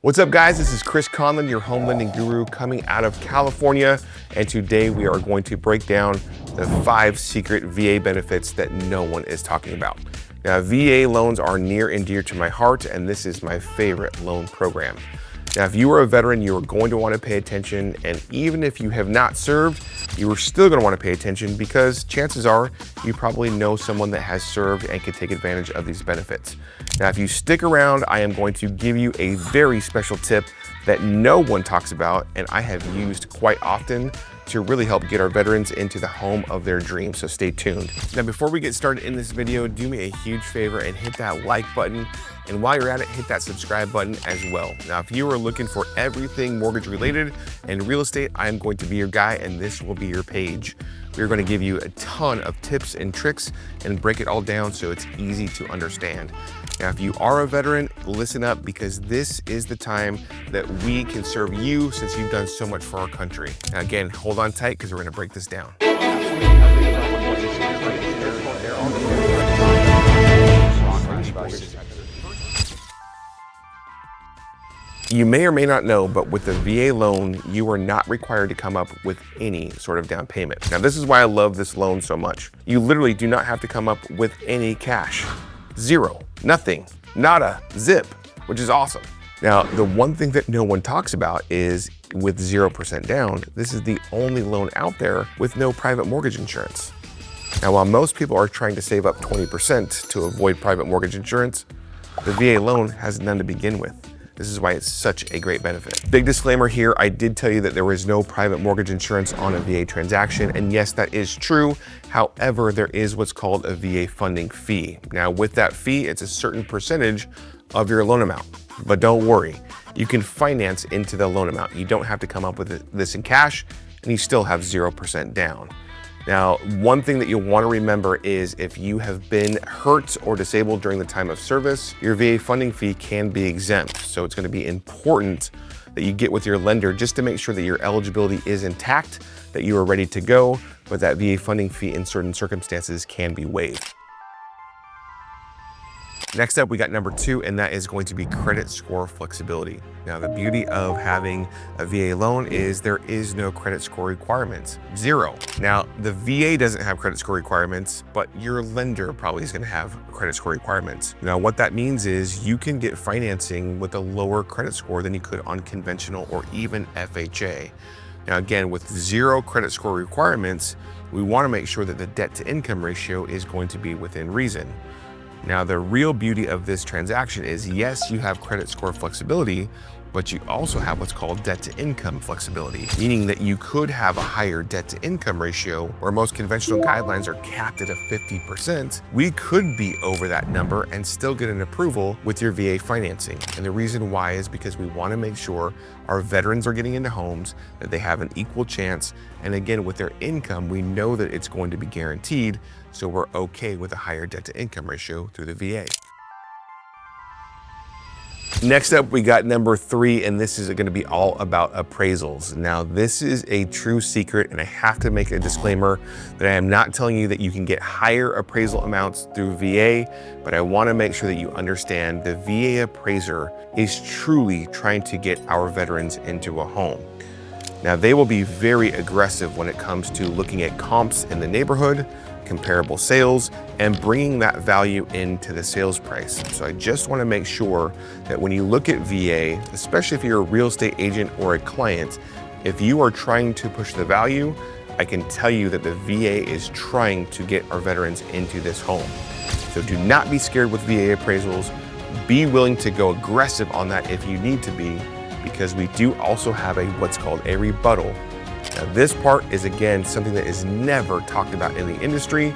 What's up, guys? This is Chris Conlon, your home lending guru coming out of California. And today we are going to break down the 5 secret VA benefits that no one is talking about. Now, VA loans are near and dear to my heart, and this is my favorite loan program. Now, if you are a veteran, you are going to want to pay attention. And even if you have not served, you are still going to want to pay attention because chances are you probably know someone that has served and can take advantage of these benefits. Now, if you stick around, I am going to give you a very special tip that no one talks about and I have used quite often to really help get our veterans into the home of their dreams, so stay tuned. Now, before we get started in this video, do me a huge favor and hit that like button. And while you're at it, hit that subscribe button as well. Now, if you are looking for everything mortgage related and real estate, I am going to be your guy and this will be your page. We're going to give you a ton of tips and tricks and break it all down so it's easy to understand. Now, if you are a veteran, listen up because this is the time that we can serve you since you've done so much for our country. Now, again, hold on tight because we're going to break this down. You may or may not know, but with the VA loan, you are not required to come up with any sort of down payment. Now, this is why I love this loan so much. You literally do not have to come up with any cash. Zero, nothing, nada, zip, which is awesome. Now, the one thing that no one talks about is with 0% down, this is the only loan out there with no private mortgage insurance. Now, while most people are trying to save up 20% to avoid private mortgage insurance, the VA loan has none to begin with. This is why it's such a great benefit. Big disclaimer here, I did tell you that there is no private mortgage insurance on a VA transaction, and yes, that is true. However, there is what's called a VA funding fee. Now, with that fee, it's a certain percentage of your loan amount. But don't worry, you can finance into the loan amount. You don't have to come up with this in cash, and you still have 0% down. Now, one thing that you'll want to remember is if you have been hurt or disabled during the time of service, your VA funding fee can be exempt. So it's going to be important that you get with your lender just to make sure that your eligibility is intact, that you are ready to go, but that VA funding fee in certain circumstances can be waived. Next up, we got number 2, and that is going to be credit score flexibility. Now, the beauty of having a VA loan is there is no credit score requirements, 0. Now, the VA doesn't have credit score requirements, but your lender probably is going to have credit score requirements. Now, what that means is you can get financing with a lower credit score than you could on conventional or even FHA. Now, again, with 0 credit score requirements, we want to make sure that the debt to income ratio is going to be within reason. Now, the real beauty of this transaction is, yes, you have credit score flexibility, but you also have what's called debt to income flexibility, meaning that you could have a higher debt to income ratio where most conventional guidelines are capped at a 50%. We could be over that number and still get an approval with your VA financing. And the reason why is because we want to make sure our veterans are getting into homes, that they have an equal chance. And again, with their income, we know that it's going to be guaranteed. So we're okay with a higher debt to income ratio through the VA. Next up, we got number 3, and this is going to be all about appraisals. Now, this is a true secret, and I have to make a disclaimer that I am not telling you that you can get higher appraisal amounts through VA, but I want to make sure that you understand the VA appraiser is truly trying to get our veterans into a home. Now, they will be very aggressive when it comes to looking at comps in the neighborhood, comparable sales, and bringing that value into the sales price. So I just want to make sure that when you look at VA, especially if you're a real estate agent or a client, if you are trying to push the value, I can tell you that the VA is trying to get our veterans into this home. So do not be scared with VA appraisals. Be willing to go aggressive on that if you need to be, because we do also have what's called a rebuttal. Now, this part is, again, something that is never talked about in the industry,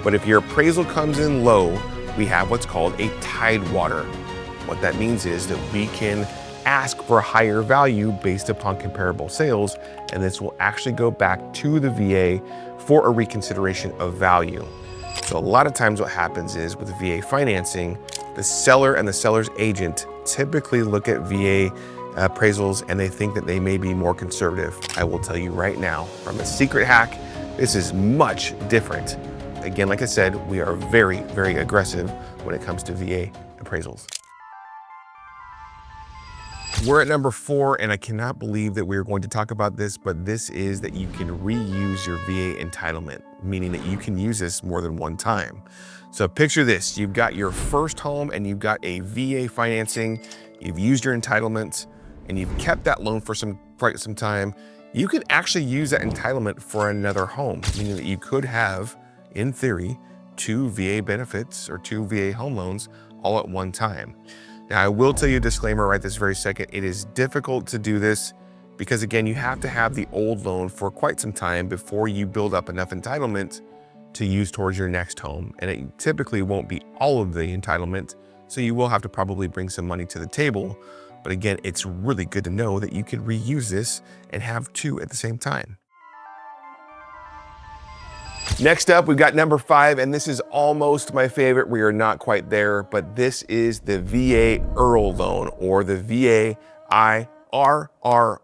but if your appraisal comes in low, we have what's called a tidewater. What that means is that we can ask for a higher value based upon comparable sales, and this will actually go back to the VA for a reconsideration of value. So a lot of times what happens is with VA financing, the seller and the seller's agent typically look at VA appraisals and they think that they may be more conservative. I will tell you right now, from a secret hack, this is much different. Again, like I said, we are very, very aggressive when it comes to VA appraisals. We're at number 4, and I cannot believe that we're going to talk about this, but this is that you can reuse your VA entitlement, meaning that you can use this more than one time. So picture this, you've got your first home and you've got a VA financing, you've used your entitlement, and you've kept that loan for quite some time. You could actually use that entitlement for another home, meaning that you could have, in theory, 2 VA benefits or 2 VA home loans all at one time. Now, I will tell you a disclaimer right this very second. It is difficult to do this because, again, you have to have the old loan for quite some time before you build up enough entitlement to use towards your next home. And it typically won't be all of the entitlement, so you will have to probably bring some money to the table. But again, it's really good to know that you can reuse this and have 2 at the same time. Next up, we've got number 5, and this is almost my favorite. We are not quite there, but this is the VA IRRRL loan, or the VA IRRRL,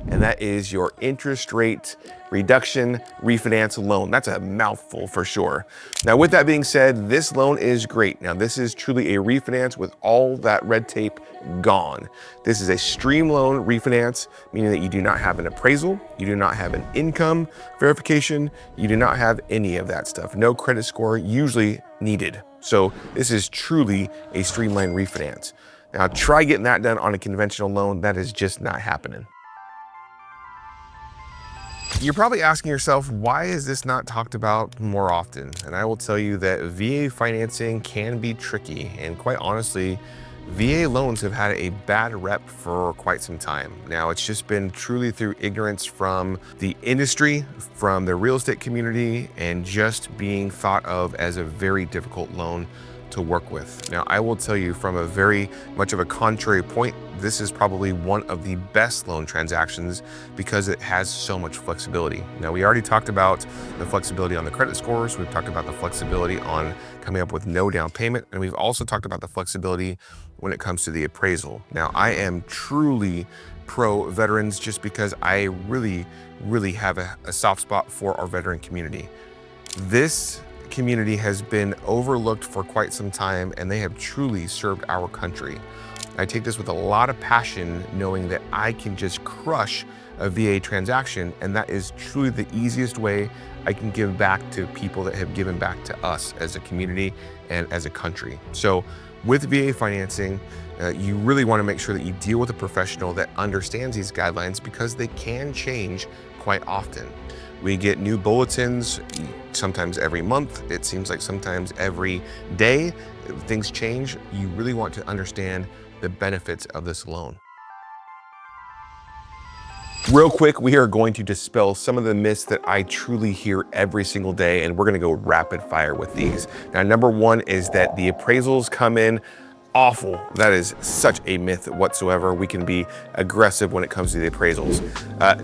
and that is your interest rate reduction refinance loan. That's a mouthful for sure. Now, with that being said, this loan is great. Now, this is truly a refinance with all that red tape gone. This is a stream loan refinance, meaning that you do not have an appraisal, you do not have an income verification, you do not have any of that stuff. No credit score usually needed. So this is truly a streamlined refinance. Now, try getting that done on a conventional loan. That is just not happening. You're probably asking yourself, why is this not talked about more often? And I will tell you that VA financing can be tricky, and quite honestly, VA loans have had a bad rep for quite some time. Now, it's just been truly through ignorance from the industry, from the real estate community, and just being thought of as a very difficult loan to work with. Now, I will tell you from a very much of a contrary point, this is probably one of the best loan transactions because it has so much flexibility. Now, we already talked about the flexibility on the credit scores. We've talked about the flexibility on coming up with no down payment. And we've also talked about the flexibility when it comes to the appraisal. Now, I am truly pro veterans just because I really have a soft spot for our veteran community. This community has been overlooked for quite some time, and they have truly served our country. I take this with a lot of passion, knowing that I can just crush a VA transaction, and that is truly the easiest way I can give back to people that have given back to us as a community and as a country. So with VA financing, you really want to make sure that you deal with a professional that understands these guidelines because they can change quite often. We get new bulletins sometimes every month. It seems like sometimes every day. Things change. You really want to understand the benefits of this loan. Real quick, we are going to dispel some of the myths that I truly hear every single day, and we're going to go rapid fire with these. Now, number 1 is that the appraisals come in awful. That is such a myth whatsoever. We can be aggressive when it comes to the appraisals.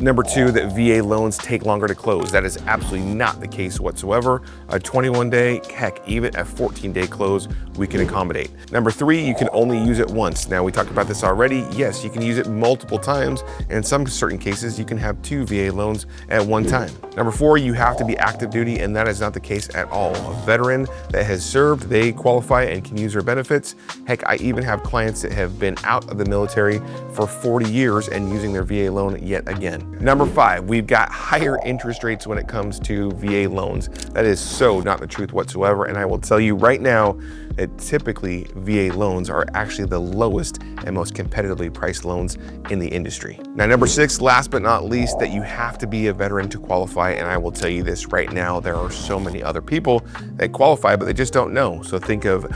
Number 2, that VA loans take longer to close. That is absolutely not the case whatsoever. A 21-day, heck, even a 14-day close, we can accommodate. Number 3, you can only use it once. Now, we talked about this already. Yes, you can use it multiple times. And in some certain cases, you can have 2 VA loans at one time. Number 4, you have to be active duty, and that is not the case at all. A veteran that has served, they qualify and can use their benefits. Heck, I even have clients that have been out of the military for 40 years and using their VA loan yet again. Number 5, we've got higher interest rates when it comes to VA loans. That is so not the truth whatsoever. And I will tell you right now that typically VA loans are actually the lowest and most competitively priced loans in the industry. Now, number 6, last but not least, that you have to be a veteran to qualify. And I will tell you this right now, there are so many other people that qualify, but they just don't know. So think of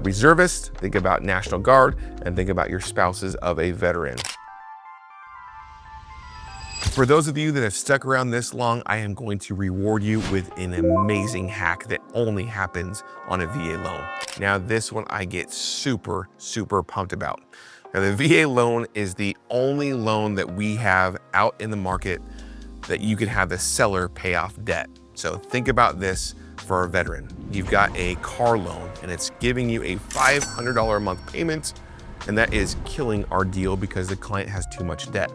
reservists, think about National Guard, and think about your spouses of a veteran. For those of you that have stuck around this long, I am going to reward you with an amazing hack that only happens on a VA loan. Now, this one I get super pumped about. Now, the VA loan is the only loan that we have out in the market that you can have the seller pay off debt. So think about this for a veteran. You've got a car loan and it's giving you a $500 a month payment, and that is killing our deal because the client has too much debt.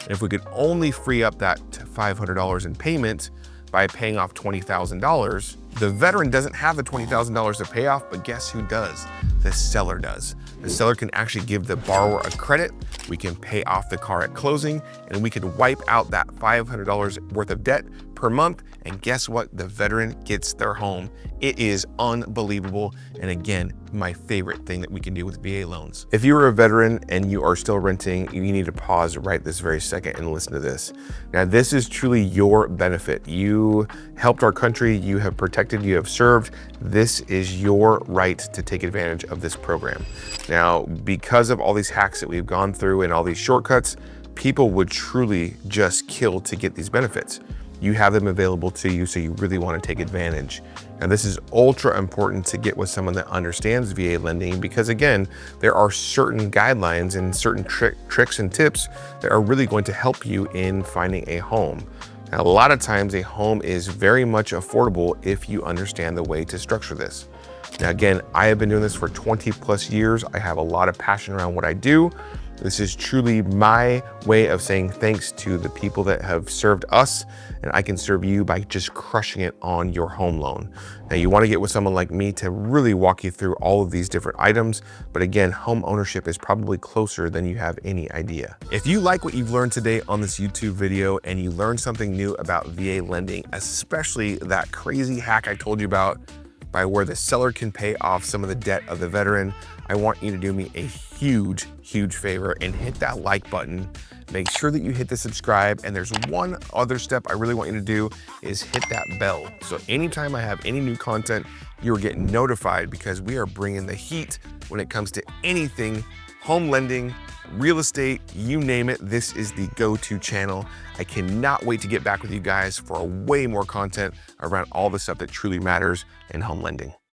And if we could only free up that $500 in payment by paying off $20,000, the veteran doesn't have the $20,000 to pay off, but guess who does? the seller does. The seller can actually give the borrower a credit. We can pay off the car at closing, and we can wipe out that $500 worth of debt per month. And guess what? The veteran gets their home. It is unbelievable. And again, my favorite thing that we can do with VA loans. If you are a veteran and you are still renting, you need to pause right this very second and listen to this. Now, this is truly your benefit. You helped our country, you have protected, you have served. This is your right to take advantage of this program. Now, because of all these hacks that we've gone through and all these shortcuts, people would truly just kill to get these benefits. You have them available to you, so you really want to take advantage. And this is ultra important to get with someone that understands VA lending, because again, there are certain guidelines and certain tricks and tips that are really going to help you in finding a home. Now, a lot of times a home is very much affordable if you understand the way to structure this. Now, again, I have been doing this for 20 plus years. I have a lot of passion around what I do. This is truly my way of saying thanks to the people that have served us, and I can serve you by just crushing it on your home loan. Now, you want to get with someone like me to really walk you through all of these different items, but again, home ownership is probably closer than you have any idea. If you like what you've learned today on this YouTube video and you learned something new about VA lending, especially that crazy hack I told you about, by where the seller can pay off some of the debt of the veteran, I want you to do me a huge favor and hit that like button. Make sure that you hit the subscribe. And there's one other step I really want you to do is hit that bell. So anytime I have any new content, you're getting notified, because we are bringing the heat when it comes to anything home lending, real estate, you name it. This is the go-to channel. I cannot wait to get back with you guys for way more content around all the stuff that truly matters in home lending.